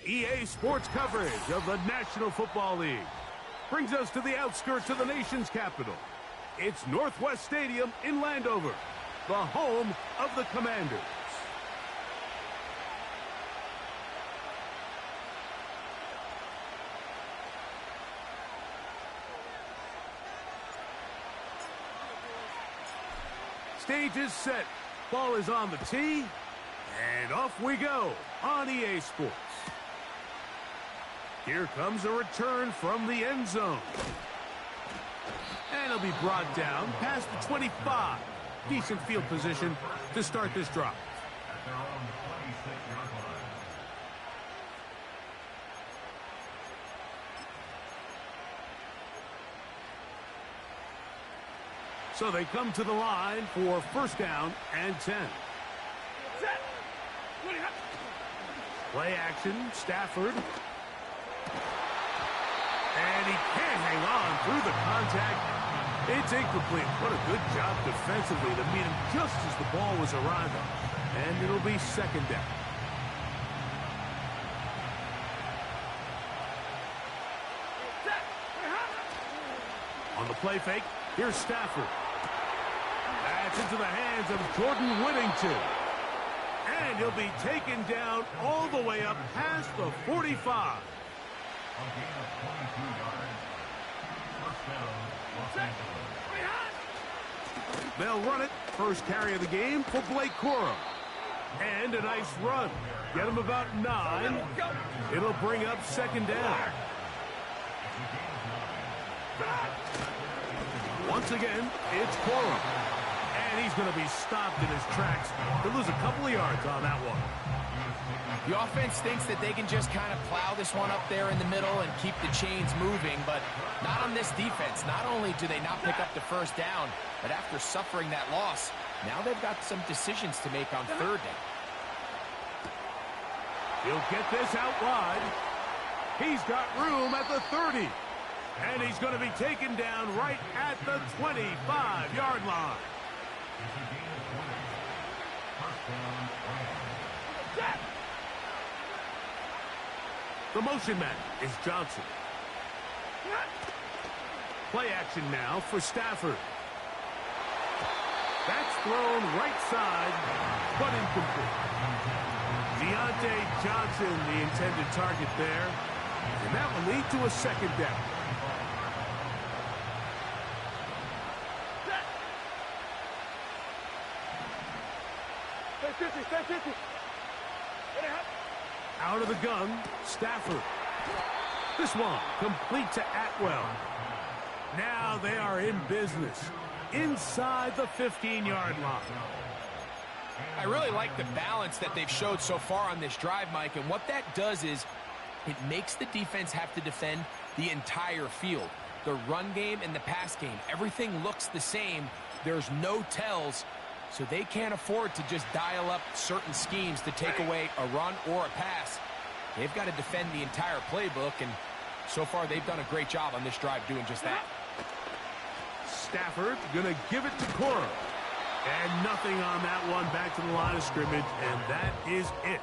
EA Sports coverage of the National Football League brings us to the outskirts of the nation's capital. It's Northwest Stadium in Landover, the home of the Commanders. Stage is set, ball is on the tee, and off we go on EA Sports. Here comes a return from the end zone. And it'll be brought down past the 25. Decent field position to start this drive. So they come to the line for first down and 10. Play action, Stafford. And he can't hang on through the contact. It's incomplete. What a good job defensively to meet him just as the ball was arriving. And it'll be second down. On the play fake, here's Stafford. That's into the hands of Jordan Whittington. And he'll be taken down all the way up past the 45. They'll run it. First carry of the game for Blake Corum. And a nice run. Get him about 9. It'll bring up second down. Once again, it's Corum. And he's going to be stopped in his tracks. He'll lose a couple of yards on that one. The offense thinks that they can just kind of plow this one up there in the middle and keep the chains moving, but not on this defense. Not only do they not pick up the first down, but after suffering that loss, now they've got some decisions to make on third down. He'll get this out wide. He's got room at the 30. And he's going to be taken down right at the 25-yard line. The motion man is Johnson. Play action now for Stafford. That's thrown right side, but incomplete. Deontay Johnson, the intended target there. And that will lead to a second down. Out of the gun, Stafford. This one complete to Atwell. Now they are in business inside the 15-yard line. I really like the balance that they've showed so far on this drive, Mike, and what that does is it makes the defense have to defend the entire field. The run game and the pass game, everything looks the same. There's no tells. So they can't afford to just dial up certain schemes to take away a run or a pass. They've got to defend the entire playbook, and so far they've done a great job on this drive doing just that. Stafford going to give it to Corum. And nothing on that one, back to the line of scrimmage, and that is it.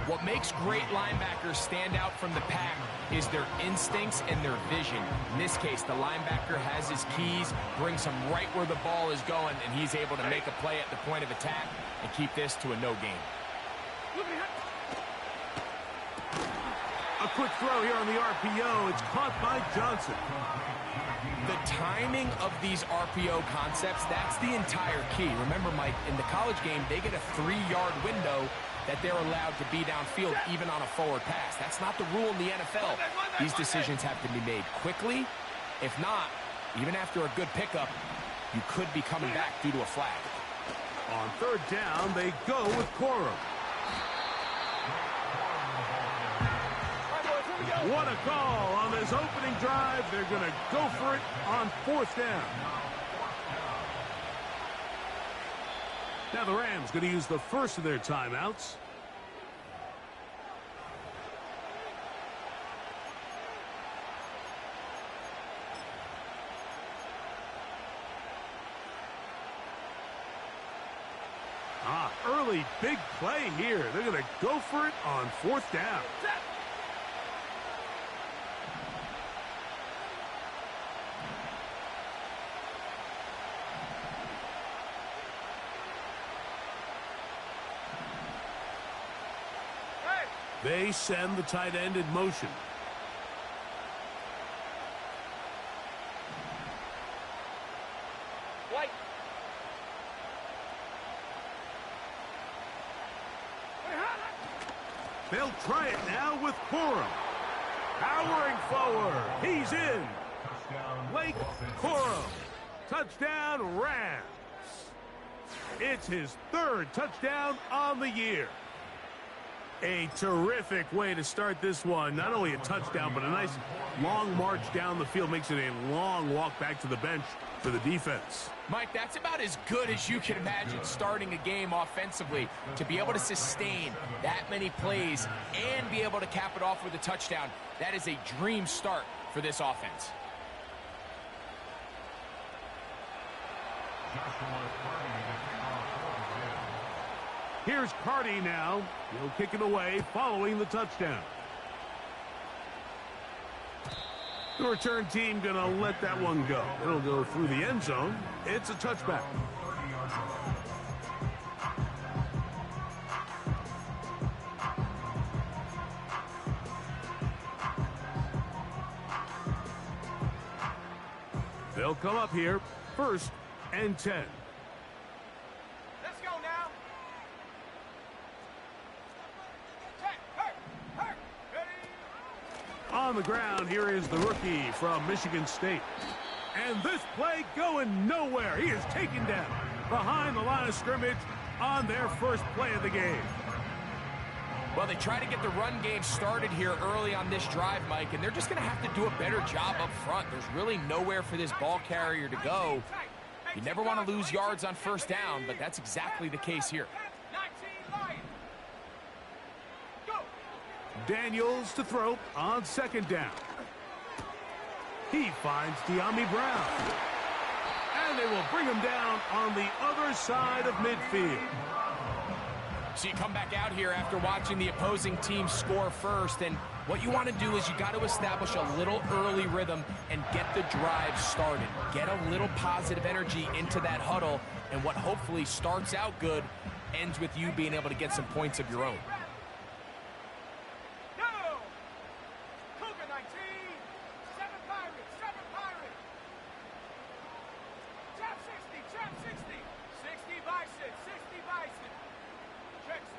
What makes great linebackers stand out from the pack is their instincts and their vision. In this case, the linebacker has his keys, brings him right where the ball is going, and he's able to make a play at the point of attack and keep this to a no gain. A quick throw here on the RPO. It's caught by Johnson. The timing of these RPO concepts, that's the entire key. Remember, Mike, in the college game, they get a 3-yard window that they're allowed to be downfield even on a forward pass. That's not the rule in the NFL. These decisions have to be made quickly. If not, even after a good pickup, you could be coming back due to a flag. On third down, they go with Corum. What a call on this opening drive. They're going to go for it on fourth down. Now the Rams going to use the first of their timeouts. Early really big play here. They're going to go for it on 4th down. They send the tight end in motion. White. They'll try it now with Corum. Powering forward. He's in. Blake Corum. Touchdown, Rams. It's his 3rd touchdown on the year. A terrific way to start this one. Not only a touchdown, but a nice long march down the field. Makes it a long walk back to the bench for the defense. Mike, that's about as good as you can imagine starting a game offensively. To be able to sustain that many plays and be able to cap it off with a touchdown, that is a dream start for this offense. Here's Carty now. He'll kick it away following the touchdown. The return team going to let that one go. It'll go through the end zone. It's a touchback. They'll come up here, 1st and 10. Let's go now. On the ground, here is the rookie from Michigan State. And this play going nowhere. He is taken down behind the line of scrimmage on their first play of the game. Well, they try to get the run game started here early on this drive, Mike, and they're just going to have to do a better job up front. There's really nowhere for this ball carrier to go. You never want to lose yards on 1st down, but that's exactly the case here. Daniels to throw on 2nd down. He finds De'Ami Brown. And they will bring him down on the other side of midfield. So you come back out here after watching the opposing team score first, and what you want to do is you got to establish a little early rhythm and get the drive started. Get a little positive energy into that huddle, and what hopefully starts out good ends with you being able to get some points of your own.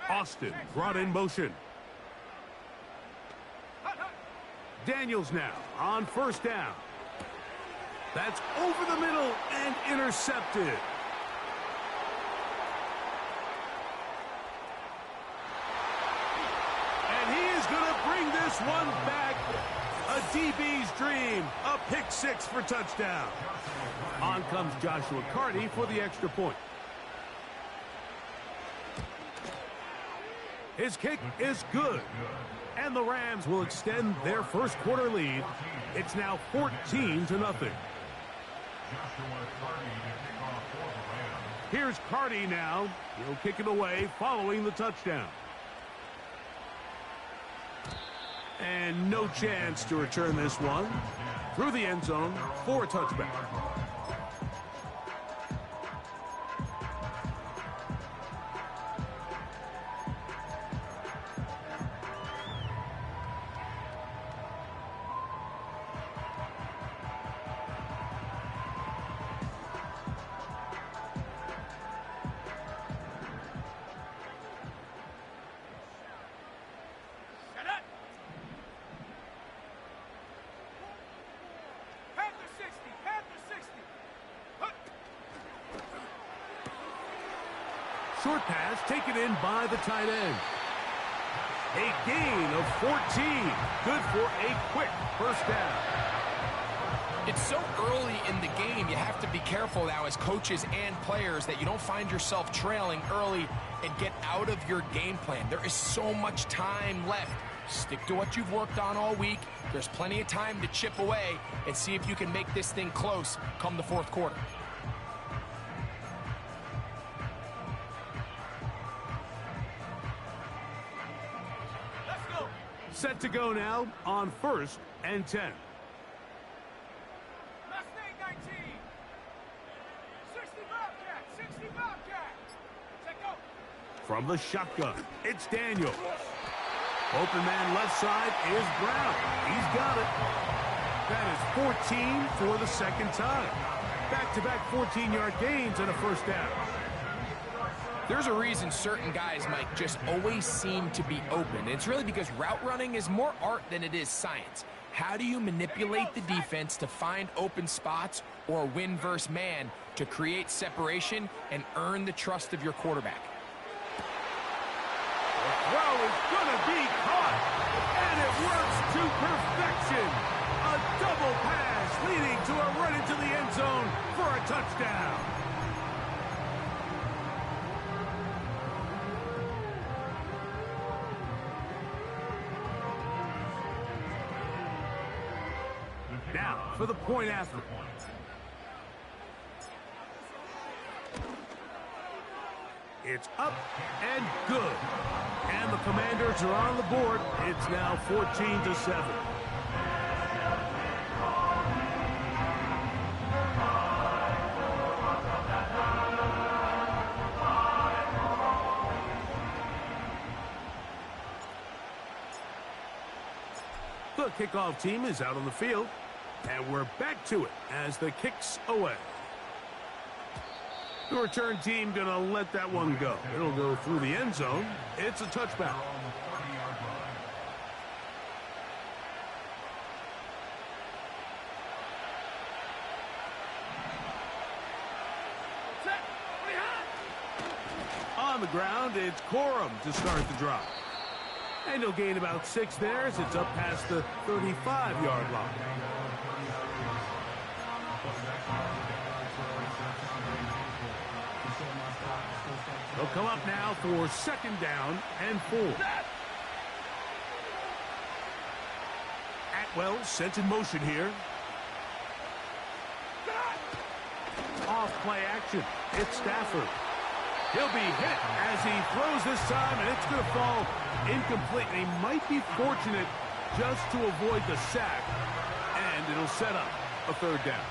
Austin brought in motion. Daniels now on 1st down. That's over the middle and intercepted. And he is going to bring this one back. A DB's dream. A pick 6 for touchdown. On comes Joshua Carty for the extra point. His kick is good. And the Rams will extend their 1st quarter lead. It's now 14-0. Here's Carty now. He'll kick it away following the touchdown. And no chance to return this one. Through the end zone for a touchback. Short pass taken in by the tight end. A gain of 14. Good for a quick 1st down. It's so early in the game, you have to be careful now as coaches and players that you don't find yourself trailing early and get out of your game plan. There is so much time left. Stick to what you've worked on all week. There's plenty of time to chip away and see if you can make this thing close come the 4th quarter. Set to go now on 1st and 10. Mustang 19. 60 Bobcat. 60 Bobcat. Set go. From the shotgun, it's Daniels. Open man left side is Brown. He's got it. That is 14 for the second time. Back-to-back 14-yard gains and a first down. There's a reason certain guys, Mike, just always seem to be open. It's really because route running is more art than it is science. How do you manipulate the defense to find open spots or win versus man to create separation and earn the trust of your quarterback? The throw is going to be caught, and it works to perfection. A double pass leading to a run into the end zone for a touchdown. Now for the point after. It's up and good. And the Commanders are on the board. It's now 14-7. The kickoff team is out on the field. And we're back to it as the kick's away. The return team going to let that one go. It'll go through the end zone. It's a touchback. On the ground, it's Corum to start the drive. And he'll gain about 6 there as it's up past the 35-yard line. They'll come up now for 2nd down and 4. Atwell sent in motion here. Off play action. It's Stafford. He'll be hit as he throws this time, and it's going to fall incomplete. And he might be fortunate just to avoid the sack, and it'll set up a 3rd down.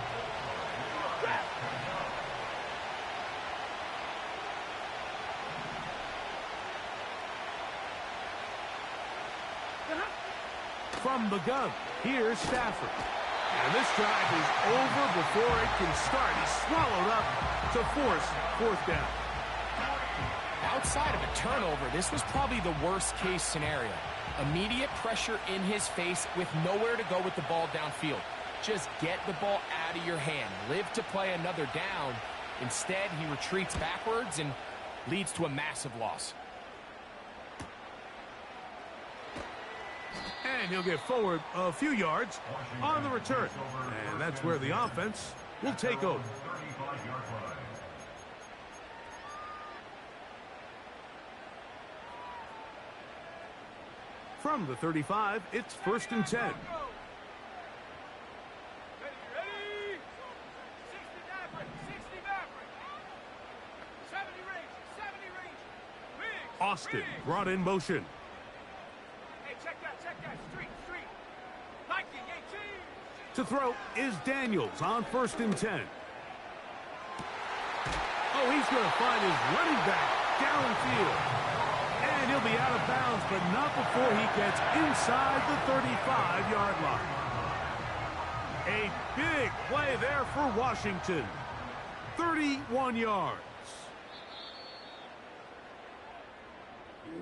From the gun, here's Stafford. And this drive is over before it can start. He's swallowed up to force 4th down. Outside of a turnover, this was probably the worst-case scenario. Immediate pressure in his face with nowhere to go with the ball downfield. Just get the ball out of your hand. Live to play another down. Instead, he retreats backwards and leads to a massive loss. And he'll get forward a few yards on the return. And that's where the offense will take over. From the 35, it's 1st and 10. Ready? 60 Maverick. 60 Maverick. 70 range. 70 range. Big. Austin brought in motion. Hey, check that. Street. Liking 18. To throw is Daniels on 1st and 10. Oh, he's going to find his running back downfield. And he'll be out of bounds, but not before he gets inside the 35-yard line. A big play there for Washington. 31 yards.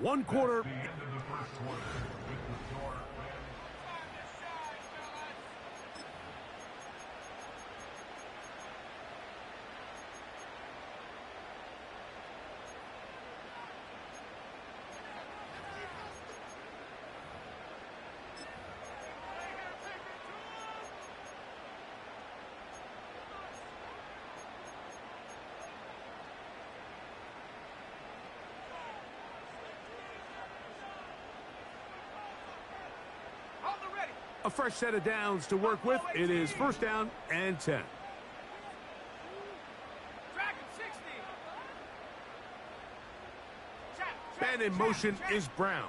1 quarter. A fresh set of downs to work with. It is 1st down and 10. Man in motion is Brown.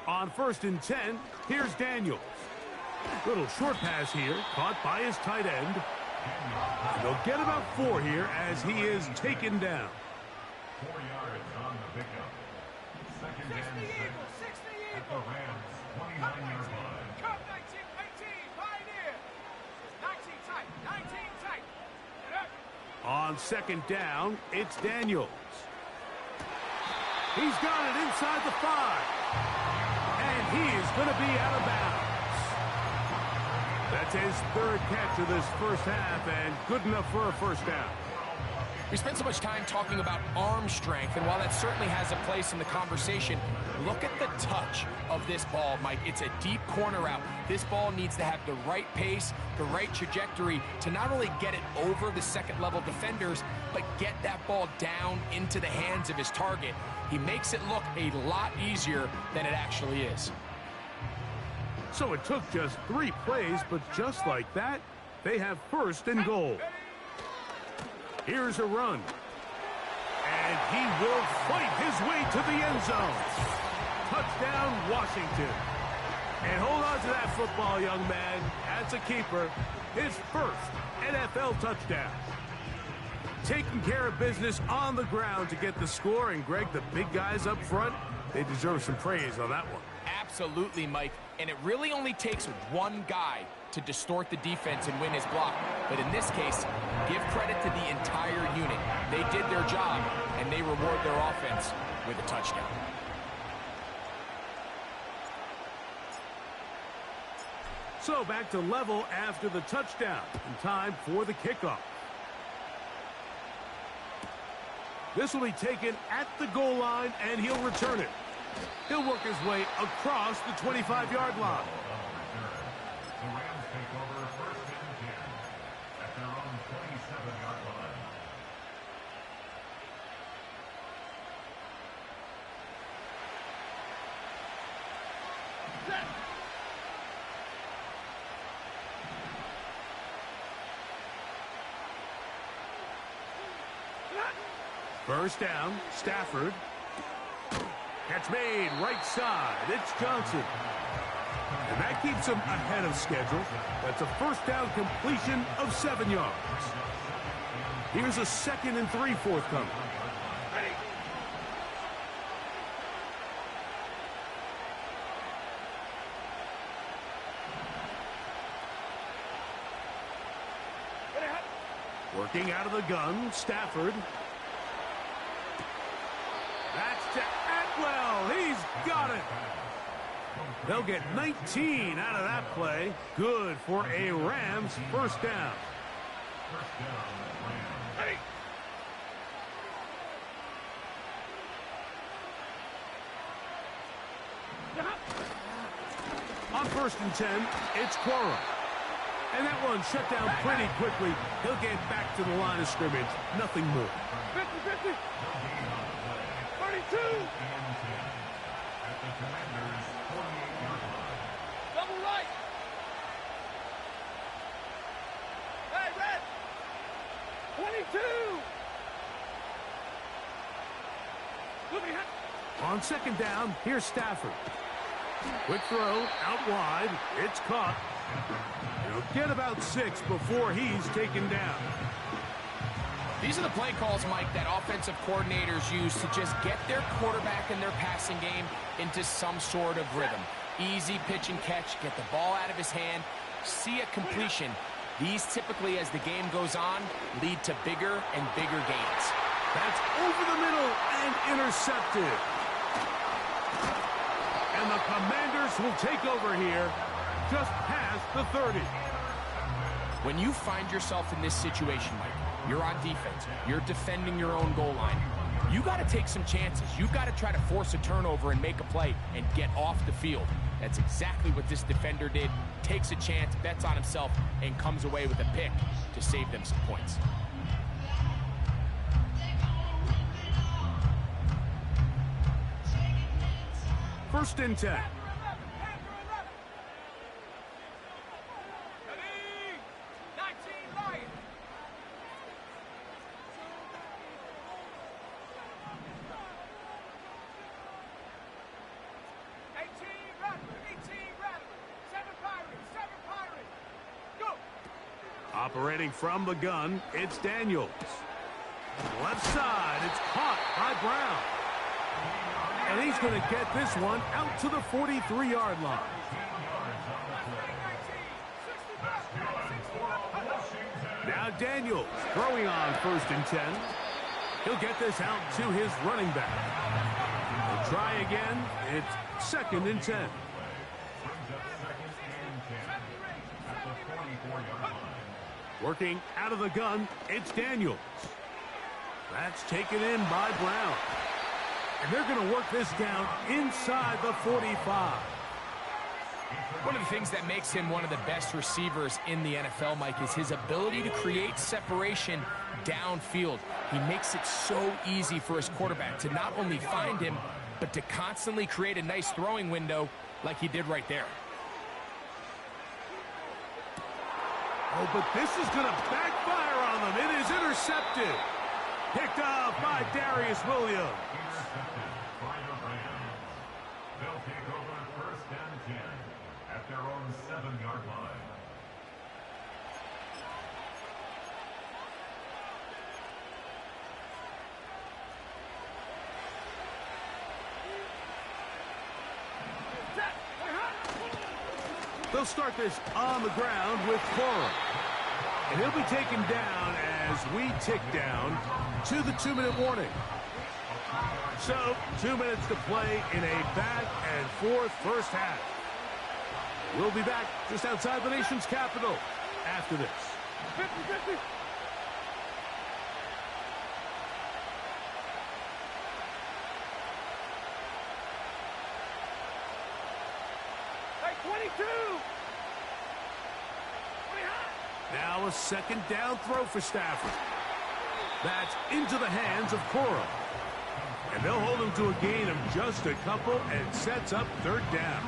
On 1st and 10, here's Daniels. Little short pass here, caught by his tight end. They'll get about 4 here as he is taken down. 4 yards on the pickup. 2nd and 6 at the Rams 29-yard line. Come 19, 18, Pioneer. 19 tight, 19 tight. Get up. On 2nd down, it's Daniels. He's got it inside the 5. And he's going to be out of bounds. That's his 3rd catch of this first half, and good enough for a first down. We spent so much time talking about arm strength, and while that certainly has a place in the conversation, look at the touch of this ball, Mike. It's a deep corner route. This ball needs to have the right pace, the right trajectory to not only get it over the second-level defenders, but get that ball down into the hands of his target. He makes it look a lot easier than it actually is. So it took just 3 plays, but just like that, they have 1st and goal. Here's a run. And he will fight his way to the end zone. Touchdown, Washington. And hold on to that football, young man. That's a keeper. His 1st NFL touchdown. Taking care of business on the ground to get the score. And, Greg, the big guys up front, they deserve some praise on that one. Absolutely, Mike. And it really only takes one guy to distort the defense and win his block. But in this case, give credit to the entire unit. They did their job, and they reward their offense with a touchdown. So back to level after the touchdown. And time for the kickoff. This will be taken at the goal line, and he'll return it. He'll work his way across the 25-yard line. The Rams take over 1st and 10 at their own 27-yard line. First down, Stafford. Catch made, right side. It's Johnson. And that keeps him ahead of schedule. That's a first down completion of 7 yards. Here's a 2nd and 3 forthcoming. Working out of the gun, Stafford. That's to Atwell. He's got it. They'll get 19 out of that play. Good for a Rams first down. First down, Rams. Ready. On 1st and 10, it's Quorum. And that one shut down pretty quickly. He'll get back to the line of scrimmage. Nothing more. 50-50. 32. At the Commanders' 48-yard line. Double right. Hey, red. 22. On 2nd down, here's Stafford. Quick throw, out wide. It's caught. He'll get about 6 before he's taken down. These are the play calls, Mike, that offensive coordinators use to just get their quarterback and their passing game into some sort of rhythm. Easy pitch and catch, get the ball out of his hand, see a completion. These typically, as the game goes on, lead to bigger and bigger gains. That's over the middle and intercepted. And the Commanders will take over here just past the 30. When you find yourself in this situation, Mike, you're on defense, you're defending your own goal line, you got to take some chances. You've got to try to force a turnover and make a play and get off the field. That's exactly what this defender did. Takes a chance, bets on himself, and comes away with a pick to save them some points. First and 10. Operating from the gun, it's Daniels. Left side, it's caught by Brown. And he's going to get this one out to the 43-yard line. Now Daniels throwing on 1st and 10. He'll get this out to his running back. He'll try again. It's 2nd and 10. Working out of the gun, it's Daniels. That's taken in by Brown. And they're going to work this down inside the 45. One of the things that makes him one of the best receivers in the NFL, Mike, is his ability to create separation downfield. He makes it so easy for his quarterback to not only find him, but to constantly create a nice throwing window like he did right there. Oh, but this is going to backfire on them. It is intercepted. Picked off by Darius Williams. Intercepted by the Rams. They'll take over 1st and 10 at their own 7-yard line. They'll start this on the ground with Cora. And he'll be taken down as we tick down to the 2-minute warning. So, 2 minutes to play in a back-and-forth first half. We'll be back just outside the nation's capital after this. 50-50. Hey, 22. Now a 2nd down throw for Stafford. That's into the hands of Cora. And they'll hold him to a gain of just a couple and sets up 3rd down.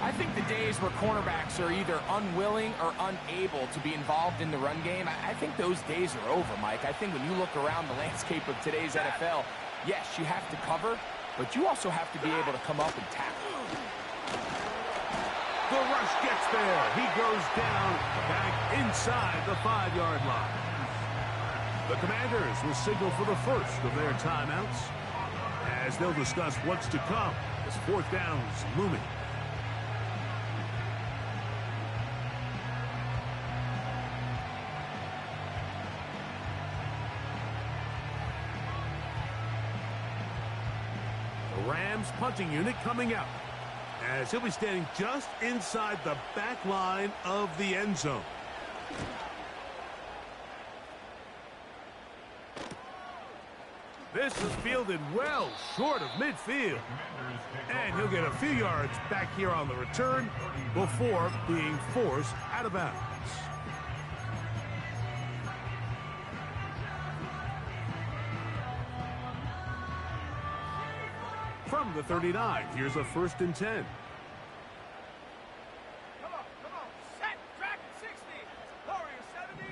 I think the days where cornerbacks are either unwilling or unable to be involved in the run game, I think those days are over, Mike. I think when you look around the landscape of today's NFL, yes, you have to cover, but you also have to be able to come up and tackle. The rush gets there. He goes down back inside the 5-yard line. The Commanders will signal for the first of their timeouts as they'll discuss what's to come as 4th down is looming. The Rams punting unit coming out, as he'll be standing just inside the back line of the end zone. This is fielded well short of midfield. And he'll get a few yards back here on the return before being forced out of bounds. From the 39, here's a 1st and 10. Come on. Set. Dragon 60. Warrior 70.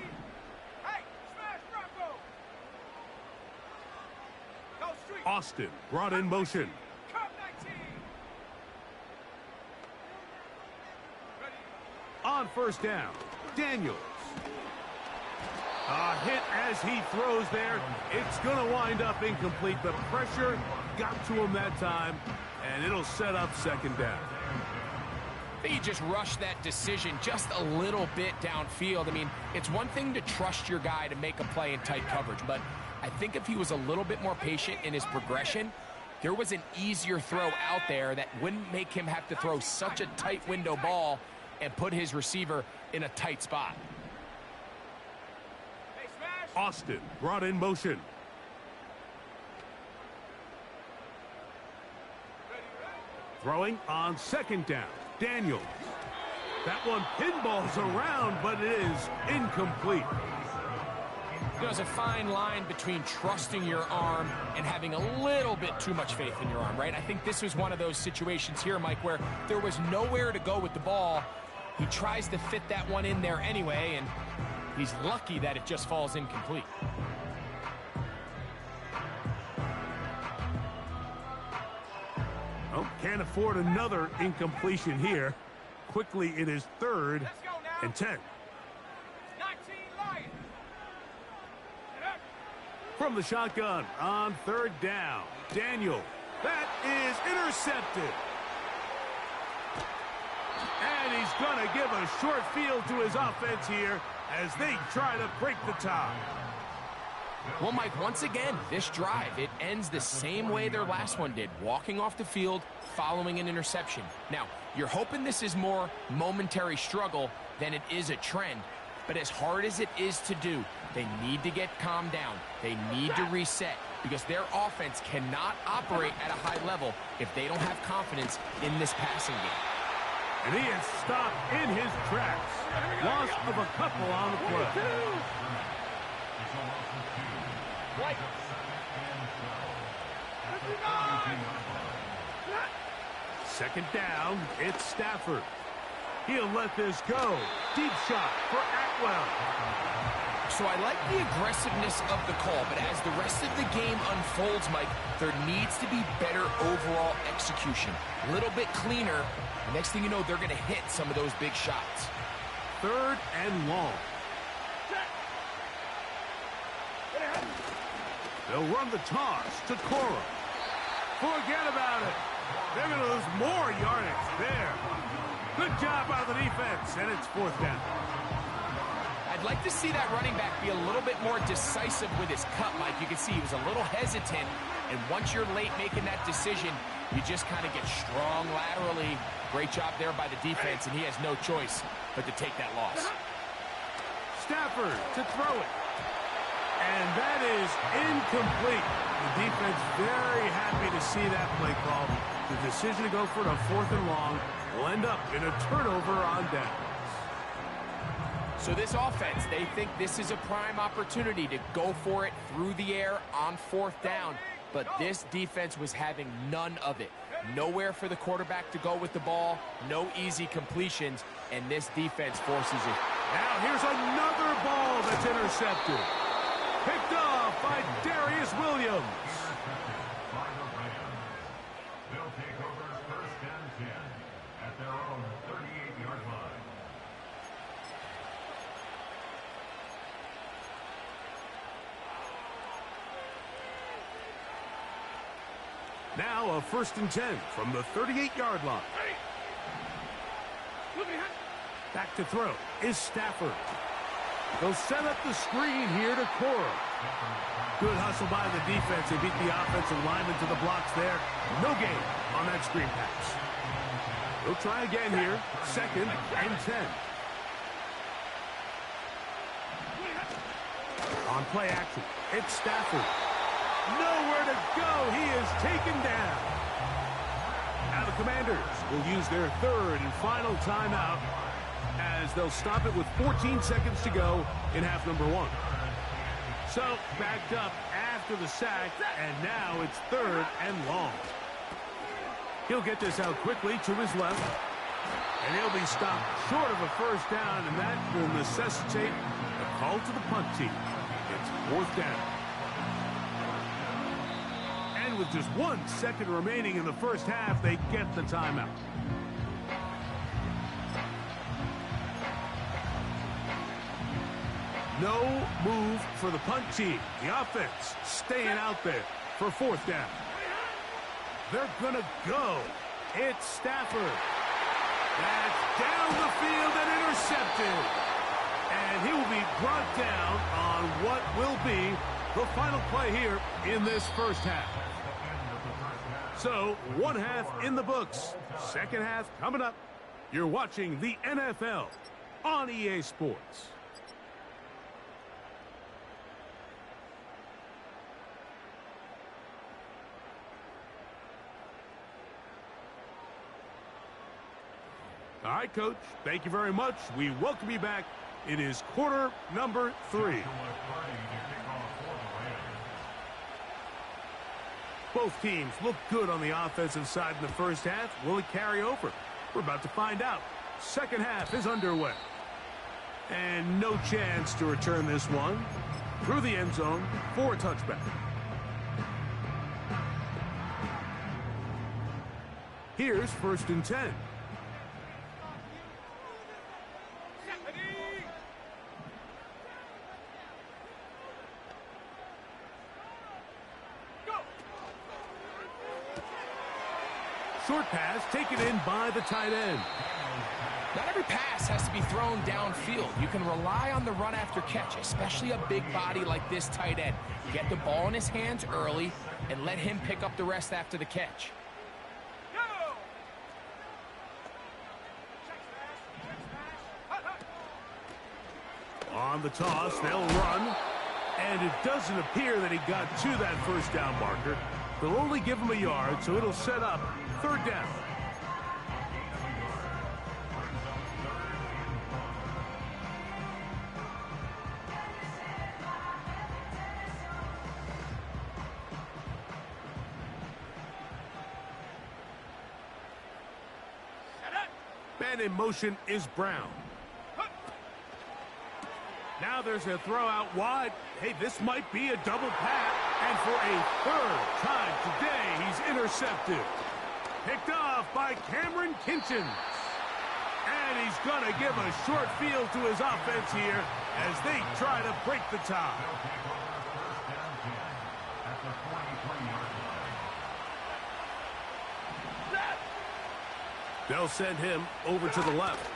Hey, smash Bronco. Go street. Austin brought in motion. Cup 19. Ready. On 1st down, Daniels. A hit as he throws there. It's going to wind up incomplete. The pressure got to him that time, and it'll set up 2nd down. I think he just rushed that decision just a little bit downfield. I mean, it's one thing to trust your guy to make a play in tight coverage, but I think if he was a little bit more patient in his progression, there was an easier throw out there that wouldn't make him have to throw such a tight window ball and put his receiver in a tight spot. Hey, smash. Austin brought in motion. Throwing on 2nd down, Daniels. That one pinballs around, but it is incomplete. You know, there's a fine line between trusting your arm and having a little bit too much faith in your arm, right? I think this was one of those situations here, Mike, where there was nowhere to go with the ball. He tries to fit that one in there anyway, and he's lucky that it just falls incomplete. Oh, can't afford another incompletion here. Quickly, it is 3rd and 10. From the shotgun on 3rd down. Daniel. That is intercepted. And he's going to give a short field to his offense here as they try to break the tie. Well, Mike, once again, this drive, it ends the same way their last one did, walking off the field, following an interception. Now, you're hoping this is more momentary struggle than it is a trend, but as hard as it is to do, they need to get calmed down. They need to reset because their offense cannot operate at a high level if they don't have confidence in this passing game. And he is stopped in his tracks. Loss of a couple on the play. Second down, it's Stafford. He'll let this go. Deep shot for Atwell. So I like the aggressiveness of the call, but as the rest of the game unfolds, Mike, there needs to be better overall execution. A little bit cleaner. Next thing you know, they're going to hit some of those big shots. 3rd and long. They'll run the toss to Cora. Forget about it. They're going to lose more yardage there. Good job by the defense, and it's 4th down. I'd like to see that running back be a little bit more decisive with his cut, Mike. You can see he was a little hesitant, and once you're late making that decision, you just kind of get strong laterally. Great job there by the defense, and he has no choice but to take that loss. Stafford to throw it. And that is incomplete. The defense very happy to see that play call. The decision to go for it on 4th and long will end up in a turnover on downs. So this offense, they think this is a prime opportunity to go for it through the air on 4th down. But this defense was having none of it. Nowhere for the quarterback to go with the ball, no easy completions, and this defense forces it. Now here's another ball that's intercepted. Picked off by Darius Williams. They'll take over 1st and 10 at their own 38-yard line. Now a 1st and 10 from the 38-yard line. Back to throw is Stafford. They'll set up the screen here to Cora. Good hustle by the defense. They beat the offensive lineman to the blocks there. No gain on that screen pass. They'll try again here. 2nd and 10. On play action, it's Stafford. Nowhere to go. He is taken down. Now the Commanders will use their 3rd and final timeout as they'll stop it with 14 seconds to go in half number 1. So, backed up after the sack, and now it's 3rd and long. He'll get this out quickly to his left, and he'll be stopped short of a 1st down, and that will necessitate a call to the punt team. It's 4th down. And with just 1 second remaining in the first half, they get the timeout. No move for the punt team. The offense staying out there for 4th down. They're going to go. It's Stafford. That's down the field and intercepted. And he will be brought down on what will be the final play here in this first half. So, 1 half in the books. 2nd half coming up. You're watching the NFL on EA Sports. All right, Coach, thank you very much. We welcome you back. It is quarter number 3. Both teams look good on the offensive side in the first half. Will it carry over? We're about to find out. 2nd half is underway. And no chance to return this one through the end zone for a touchback. Here's 1st and 10. Short pass taken in by the tight end. Not every pass has to be thrown downfield. You can rely on the run after catch, especially a big body like this tight end. Get the ball in his hands early and let him pick up the rest after the catch. Go! Check smash. Check smash. On the toss, they'll run. And it doesn't appear that he got to that first down marker. They'll only give him a yard, so it'll set up third down. Man in motion is Brown. Now there's a throw out wide. Hey, this might be a double pass. And for a third time today, he's intercepted. Picked off by Cameron Kinchens. And he's going to give a short field to his offense here as they try to break the tie. They'll send him over to the left.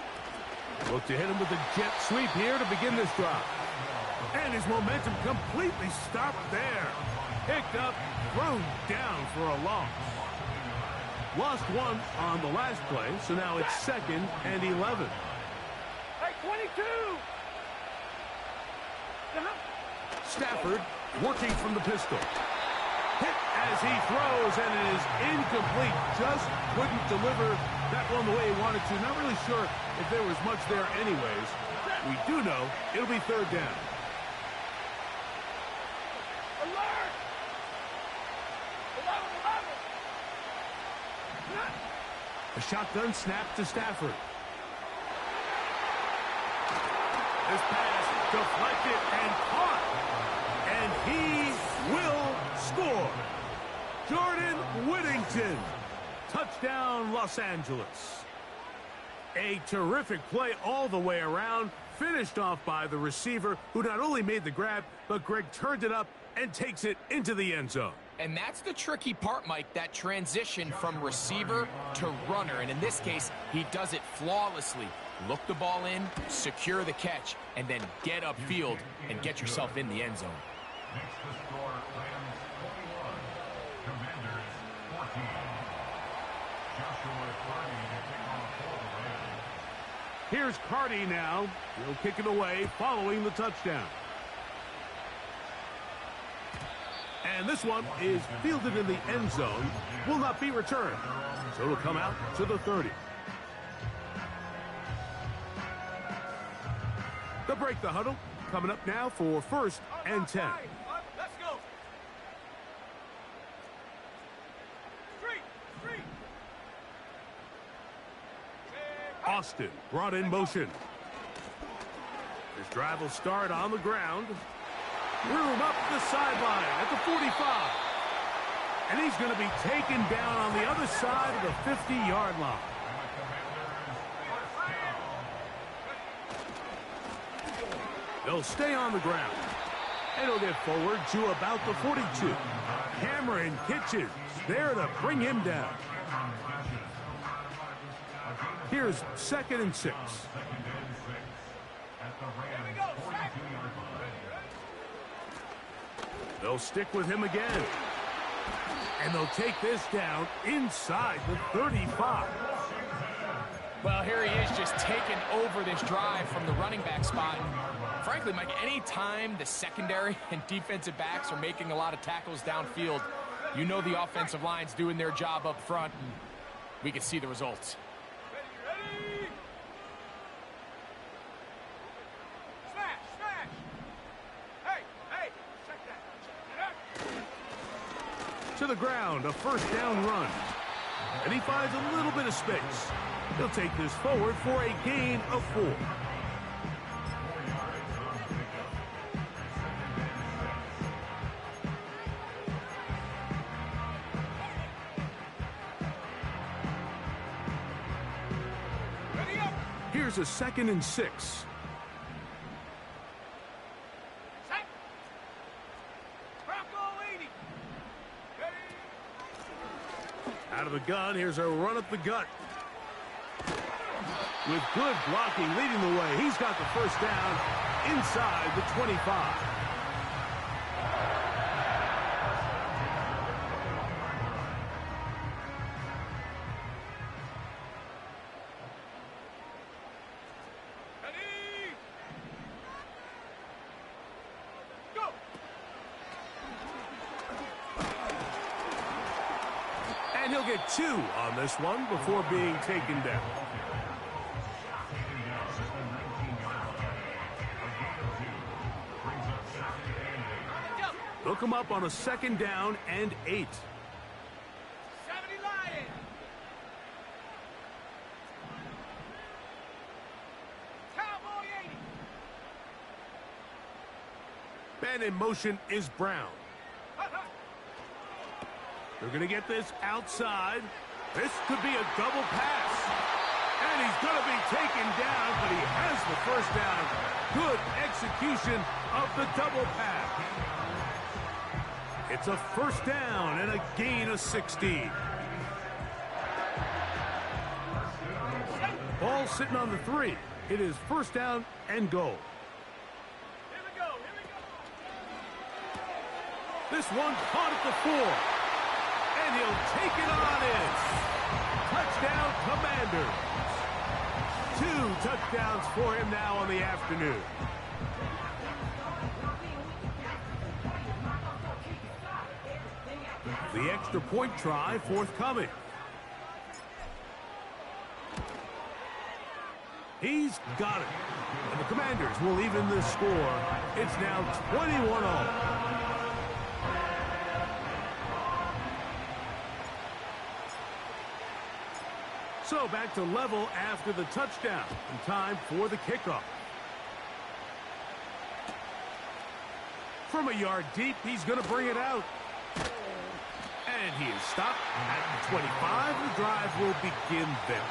Look to hit him with a jet sweep here to begin this drive. And his momentum completely stopped there. Picked up, thrown down for a loss. Lost one on the last play, so now it's 2nd and 11. Hey, 22! Stafford working from the pistol. Hit as he throws, and it is incomplete. Just couldn't deliver that one the way he wanted to. Not really sure if there was much there anyways. We do know it'll be third down. Alert! 11! A shotgun snap to Stafford. This pass deflected and caught. And he will score. Jordan Whittington. Touchdown, Los Angeles. A terrific play all the way around. Finished off by the receiver, who not only made the grab, but Greg turned it up and takes it into the end zone. And that's the tricky part, Mike, that transition from receiver to runner. And in this case, he does it flawlessly. Look the ball in, secure the catch, and then get upfield and get yourself in the end zone. Next to score, Rams 41, Commanders 14. Joshua Carney to kick off for the Rams. Here's Carty now. He'll kick it away following the touchdown. And this one is fielded in the end zone. Will not be returned. So it'll come out to the 30. They'll break the huddle. Coming up now for 1st and 10. Let's go! Street! Austin brought in motion. His drive will start on the ground. Room up the sideline at the 45. And he's going to be taken down on the other side of the 50-yard line. They'll stay on the ground. And he'll get forward to about the 42. Cameron Kinchens there to bring him down. Here's 2nd and 6. They'll stick with him again. And they'll take this down inside the 35. Well, here he is just taking over this drive from the running back spot. And frankly, Mike, any time the secondary and defensive backs are making a lot of tackles downfield, you know the offensive line's doing their job up front, and we can see the results. Ready! Smash! Hey! Check that! To the ground, a 1st down run. And he finds a little bit of space. He'll take this forward for a gain of 4. Ready up! Here's a 2nd and 6. Set! Bronco 80! Ready! Out of the gun. Here's a run up the gut. With good blocking leading the way, he's got the first down inside the 25. Ready? Go! And he'll get 2 on this one before being taken down. Hook him up on a 2nd down and 8. 70 Lions! Cowboy 80! Man in motion is Brown. They're going to get this outside. This could be a double pass. And he's going to be taken down, but he has the first down. Good execution of the double pass. It's a first down and a gain of 16. Ball sitting on the 3. It is first down and goal. Here we go, here we go! This one caught at the 4. And he'll take it on in. Touchdown, Commanders. 2 touchdowns for him now on the afternoon. The extra point try forthcoming. He's got it. And the Commanders will even the score. It's now 21-all. So back to level after the touchdown. And time for the kickoff. From a yard deep, he's going to bring it out. And he is stopped at the 25. The drive will begin there.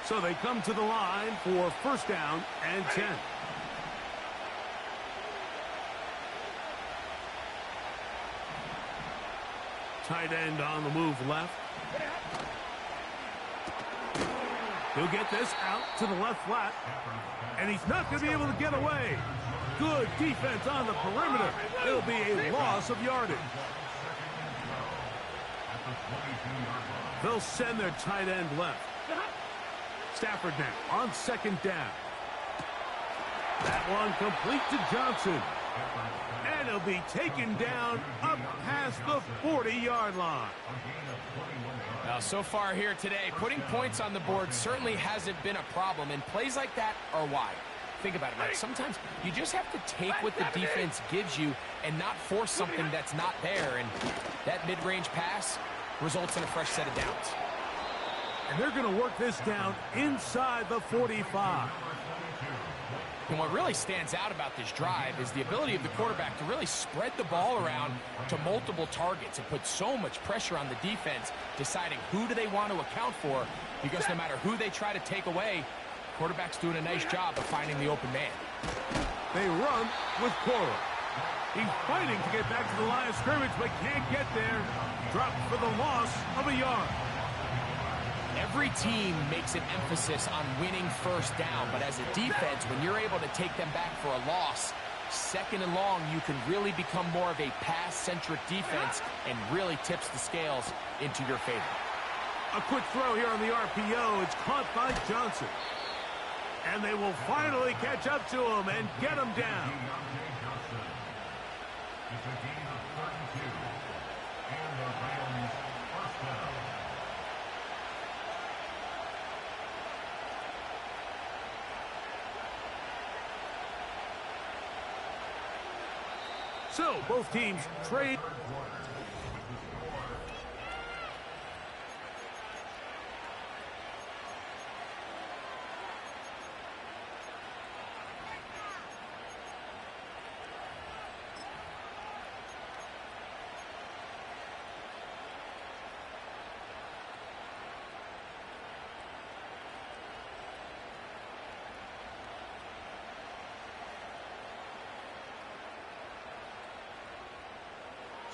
So they come to the line for first down and 10. Tight end on the move left. He'll get this out to the left flat. And he's not going to be able to get away. Good defense on the perimeter. It'll be a loss of yardage. They'll send their tight end left. Stafford now on 2nd down. That one complete to Johnson. And he'll be taken down up past the 40-yard line. Now, so far here today, putting points on the board certainly hasn't been a problem, and plays like that are why. Think about it, Mike. Sometimes you just have to take what the defense gives you and not force something that's not there, and that mid-range pass results in a fresh set of downs. And they're going to work this down inside the 45. And what really stands out about this drive is the ability of the quarterback to really spread the ball around to multiple targets and put so much pressure on the defense, deciding who do they want to account for, because no matter who they try to take away, quarterback's doing a nice job of finding the open man. They run with Cora. He's fighting to get back to the line of scrimmage, but can't get there. Dropped for the loss of a yard. Every team makes an emphasis on winning first down, but as a defense, when you're able to take them back for a loss, 2nd and long, you can really become more of a pass-centric defense and really tips the scales into your favor. A quick throw here on the RPO. It's caught by Johnson. And they will finally catch up to him and get him down. It's a gain of 32. And the Rams first down. So both teams trade.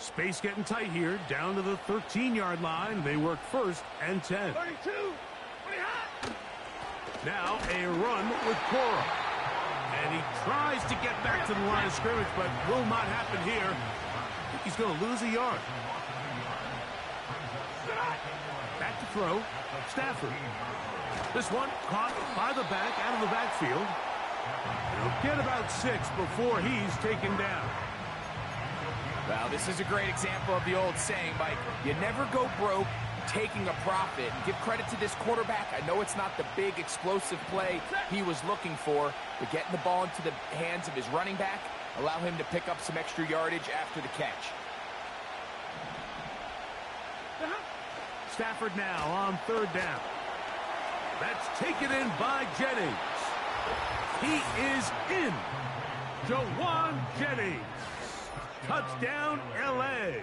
Space getting tight here, down to the 13-yard line. They work 1st and 10. 32. Now a run with Cora. And he tries to get back to the line of scrimmage, but will not happen here. I think he's going to lose a yard. Back to throw. Stafford. This one caught by the back, out of the backfield. He'll get about 6 before he's taken down. Well, this is a great example of the old saying, Mike. You never go broke taking a profit. And give credit to this quarterback. I know it's not the big explosive play he was looking for, but getting the ball into the hands of his running back, allow him to pick up some extra yardage after the catch. Stafford now on 3rd down. That's taken in by Jennings. He is in. Jawan Jennings. Touchdown, L.A.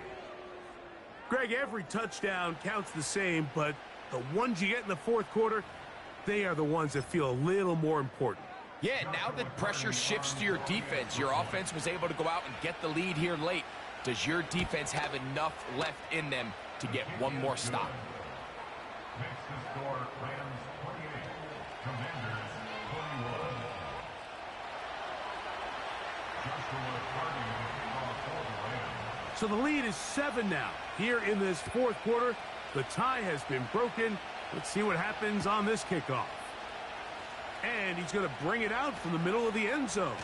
Greg, every touchdown counts the same, but the ones you get in the 4th quarter, they are the ones that feel a little more important. Yeah, now that pressure shifts to your defense, your offense was able to go out and get the lead here late. Does your defense have enough left in them to get one more stop? Next to score, Rams 28, Commanders 21. Joshua Party to kick off for the Rams. So the lead is 7 now. Here in this 4th quarter, the tie has been broken. Let's see what happens on this kickoff. And he's going to bring it out from the middle of the end zone.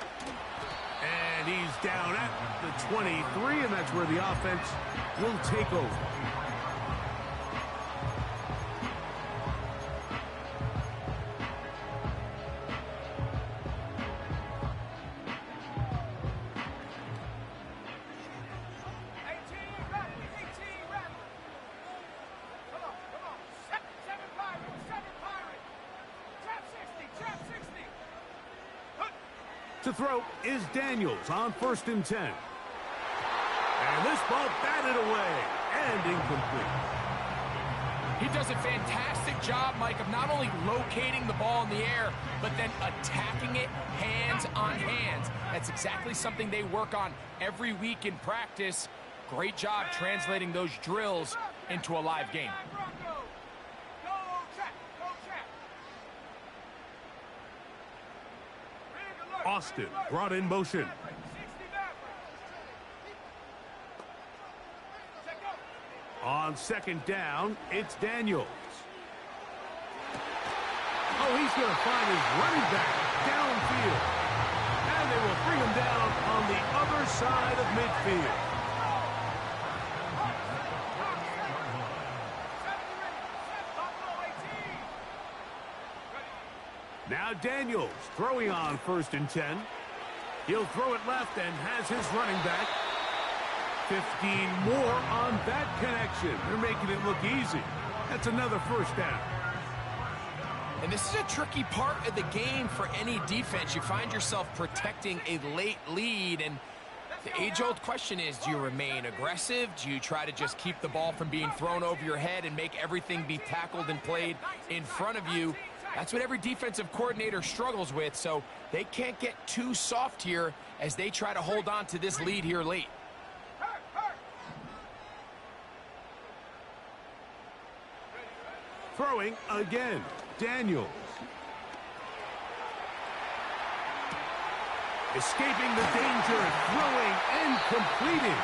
And he's down at the 23, and that's where the offense will take over. To throw is Daniels on 1st and 10. And this ball batted away and incomplete. He does a fantastic job, Mike, of not only locating the ball in the air, but then attacking it hands on hands. That's exactly something they work on every week in practice. Great job translating those drills into a live game. Austin brought in motion. On 2nd down, it's Daniels. Oh, he's going to find his running back downfield. And they will bring him down on the other side of midfield. Now Daniels throwing on 1st and 10. He'll throw it left and has his running back. 15 more on that connection. They're making it look easy. That's another 1st down. And this is a tricky part of the game for any defense. You find yourself protecting a late lead, and the age-old question is, do you remain aggressive? Do you try to just keep the ball from being thrown over your head and make everything be tackled and played in front of you? That's what every defensive coordinator struggles with, so they can't get too soft here as they try to hold on to this lead here late. Throwing again, Daniels. Escaping the danger, throwing and completing.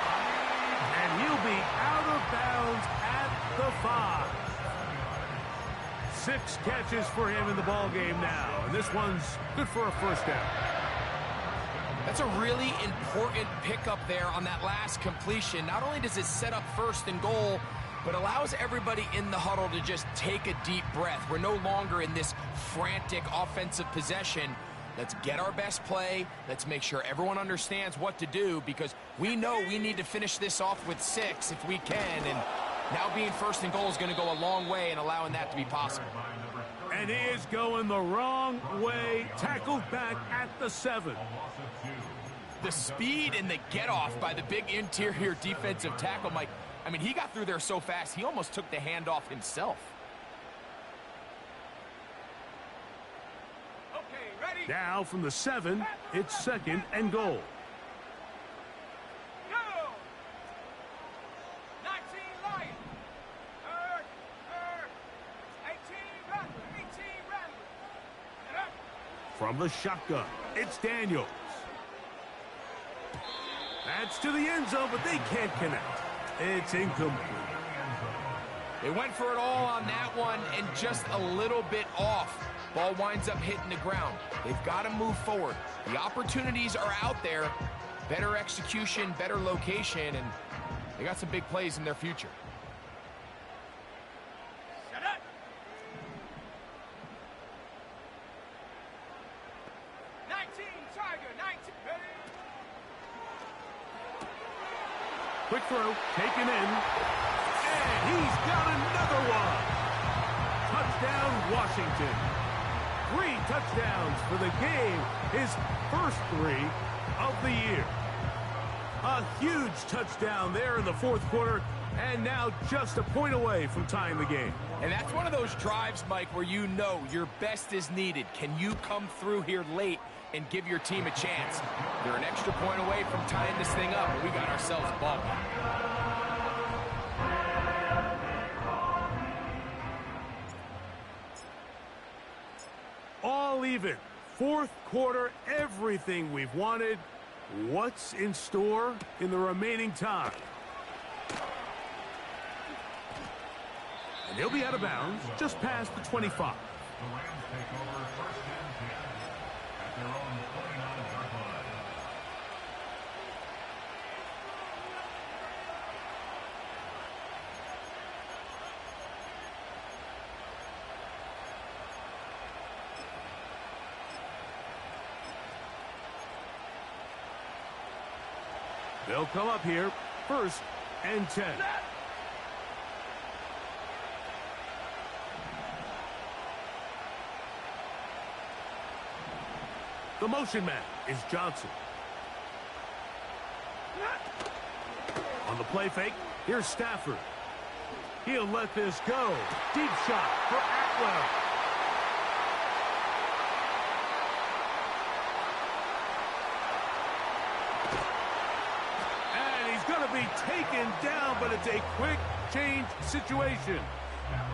And he'll be out of bounds at the 5. 6 catches for him in the ball game now, and this one's good for a 1st down. That's a really important pickup there on that last completion. Not only does it set up 1st and goal, but allows everybody in the huddle to just take a deep breath. We're no longer in this frantic offensive possession. Let's get our best play. Let's make sure everyone understands what to do, because we know we need to finish this off with 6 if we can, and now being 1st and goal is going to go a long way in allowing that to be possible. And he is going the wrong way, tackled back at the 7. The speed and the get-off by the big interior defensive tackle, Mike. I mean, he got through there so fast, he almost took the handoff himself. Okay, ready? Now from the 7, it's 2nd and goal. Go! From the shotgun, it's Daniels. That's to the end zone, but they can't connect. It's incomplete. They went for it all on that one and just a little bit off. Ball winds up hitting the ground. They've got to move forward. The opportunities are out there. Better execution, better location, and they got some big plays in their future. Shut up. Tiger, 19. Ready? Quick throw, taken in. And he's got another one. Touchdown, Washington. 3 touchdowns for the game. His first 3 of the year. A huge touchdown there in the fourth quarter. And now just a point away from tying the game. And that's one of those drives, Mike, where you know your best is needed. Can you come through here late and give your team a chance? They're an extra point away from tying this thing up, and we got ourselves a ball game. All even. Fourth quarter, everything we've wanted. What's in store in the remaining time? And he'll be out of bounds just past the 25. The Rams take over first and 10 at their own 29-yard line. They'll come up here, first and 10. The motion man is Johnson. On the play fake, here's Stafford. He'll let this go. Deep shot for Atwell. And he's going to be taken down, but it's a quick change situation.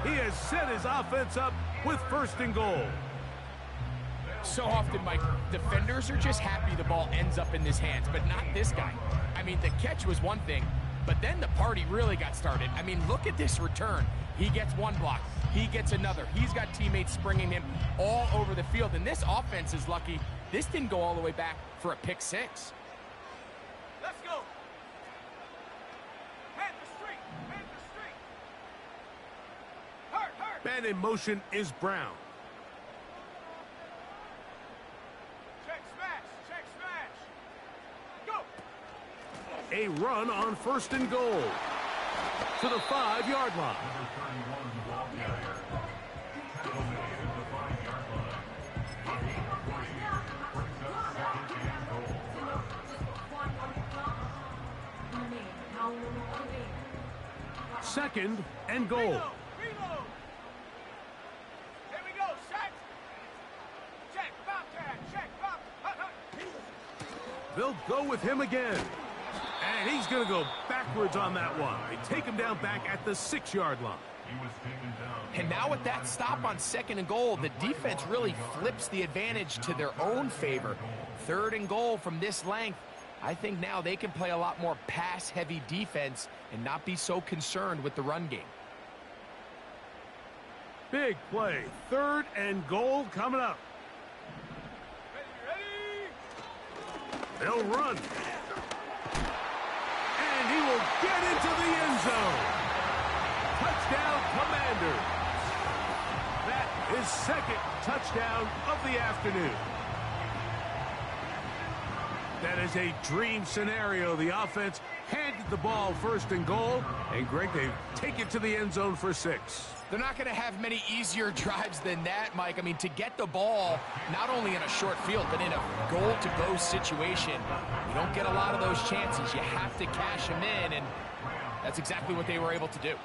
He has set his offense up with first and goal. So often, Mike, defenders are just happy the ball ends up in his hands, but not this guy. I mean, the catch was one thing, but then the party really got started. I mean, look at this return. He gets one block. He gets another. He's got teammates springing him all over the field, and this offense is lucky. This didn't go all the way back for a pick 6. Let's go. Head the street. Head the street. Hurt. Man in motion is Brown. Check smash. Go. A run on first and goal to the 5-yard line. Number 31, the ball carrier. Tackles it in the 5-yard line. Brings up second and goal. Reload. Here we go. Set. Check. Bobcat. Check. Bob. They'll go with him again. And he's going to go backwards on that one. They take him down back at the 6-yard line. He was taken down. And now with that stop on second and goal, the defense really flips the advantage to their own favor. Third and goal from this length. I think now they can play a lot more pass-heavy defense and not be so concerned with the run game. Big play. Third and goal coming up. Ready. They'll run. And he will get into the end zone. Touchdown, Commanders. That is second touchdown of the afternoon. That is a dream scenario. The offense handed the ball first and goal. And, Greg, they take it to the end zone for 6. They're not going to have many easier drives than that, Mike. I mean, to get the ball, not only in a short field, but in a goal-to-go situation, you don't get a lot of those chances. You have to cash them in, and that's exactly what they were able to do.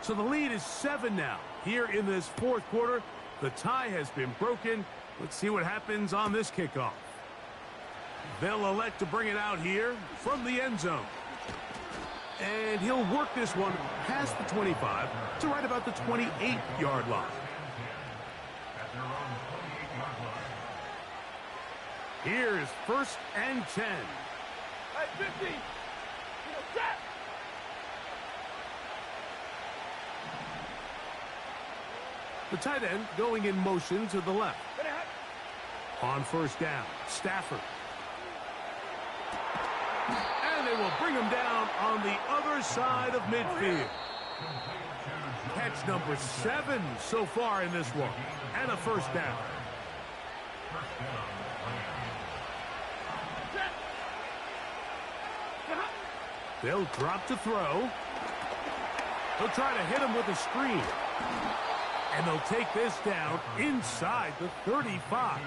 So the lead is 7 now. Here in this fourth quarter, the tie has been broken. Let's see what happens on this kickoff. They'll elect to bring it out here from the end zone. And he'll work this one past the 25 to right about the 28-yard line. At their own Here's 1st and 10. Hey, 50. Set. The tight end going in motion to the left. On 1st down, Stafford. And they will bring him down on the other side of midfield. Catch number 7 so far in this one. And a 1st down. They'll drop to throw. They'll try to hit him with a screen. And they'll take this down inside the 35.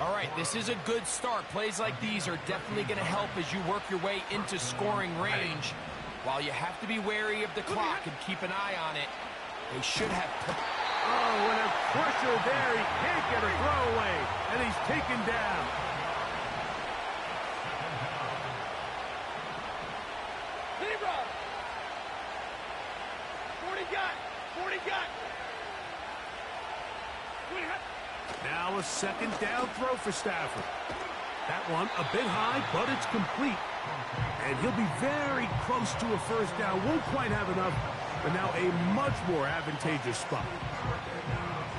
All right, this is a good start. Plays like these are definitely going to help as you work your way into scoring range. While you have to be wary of the clock and keep an eye on it, they should have... Oh, and a pressure there. He can't get a throwaway, and he's taken down. Zebra. 40 got. 40 got. 20 got. Now a 2nd down throw for Stafford. That one a bit high, but it's complete. And he'll be very close to a 1st down. Won't quite have enough, but now a much more advantageous spot.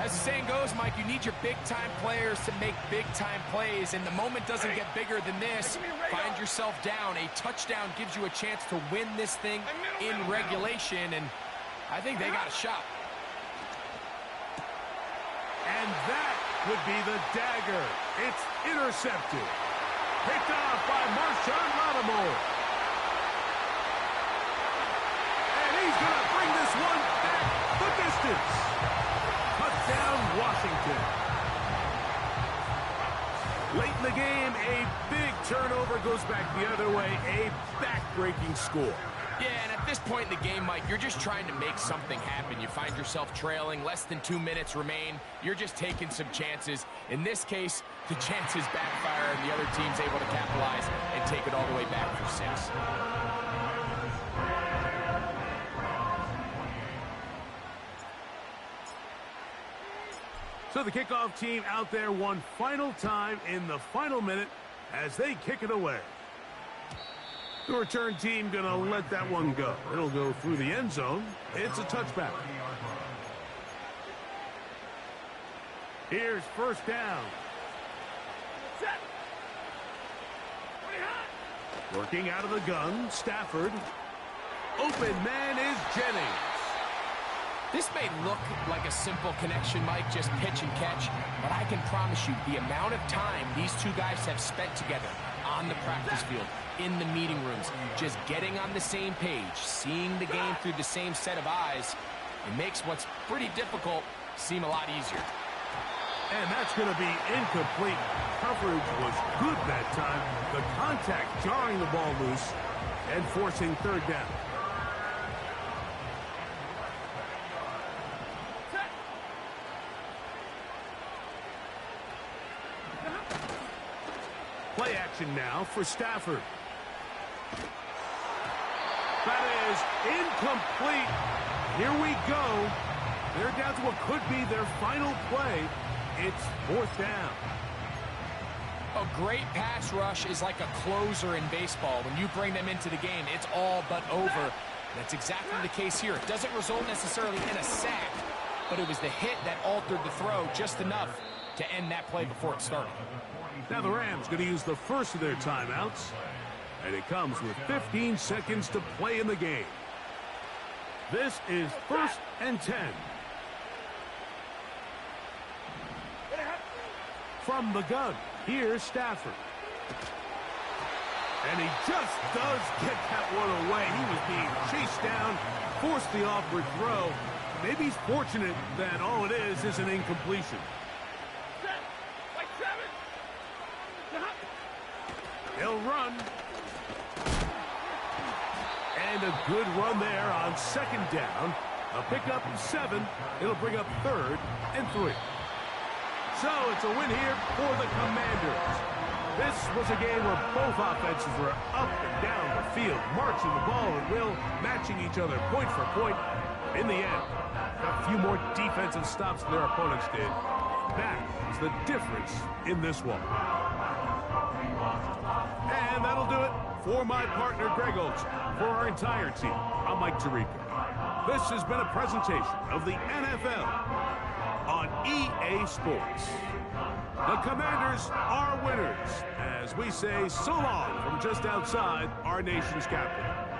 As the saying goes, Mike, you need your big-time players to make big-time plays, and the moment doesn't get bigger than this. Find yourself down. A touchdown gives you a chance to win this thing in regulation, and I think they got a shot. And that would be the dagger. It's intercepted. Picked off by Marshawn Lattimore. And he's going to bring this one back the distance. Touchdown, Washington. Late in the game, a big turnover goes back the other way. A back-breaking score. Yeah, and at this point in the game, Mike, you're just trying to make something happen. You find yourself trailing, less than 2 minutes remain. You're just taking some chances. In this case, the chances backfire, and the other team's able to capitalize and take it all the way back for 6. So the kickoff team out there one final time in the final minute as they kick it away. The return team going to let that one go. It'll go through the end zone. It's a touchback. Here's 1st down. Set. Working out of the gun, Stafford. Open man is Jennings. This may look like a simple connection, Mike, just pitch and catch, but I can promise you the amount of time these two guys have spent together on the practice field, in the meeting rooms, just getting on the same page, seeing the game through the same set of eyes, it makes what's pretty difficult seem a lot easier. And that's going to be incomplete. Coverage was good that time. The contact jarring the ball loose and forcing 3rd down. Play action now for Stafford. That is incomplete. Here we go. They're down to what could be their final play. It's 4th down. A great pass rush is like a closer in baseball. When you bring them into the game, it's all but over. That's exactly the case here. It doesn't result necessarily in a sack, but it was the hit that altered the throw just enough to end that play before it started. Now the Rams going to use the first of their timeouts, and it comes with 15 seconds to play in the game. This is 1st and 10. From the gun, here's Stafford. And he just does get that one away. He was being chased down, forced the awkward throw. Maybe he's fortunate that all it is an incompletion. He'll run. And a good run there on 2nd down. A pickup of 7. It'll bring up 3rd and 3. So it's a win here for the Commanders. This was a game where both offenses were up and down the field, marching the ball at will, matching each other point for point. In the end, a few more defensive stops than their opponents did. That is the difference in this one. And that'll do it for my partner, Greg Olson. For our entire team, I'm Mike Tirico. This has been a presentation of the NFL on EA Sports. The Commanders are winners, as we say so long from just outside our nation's capital.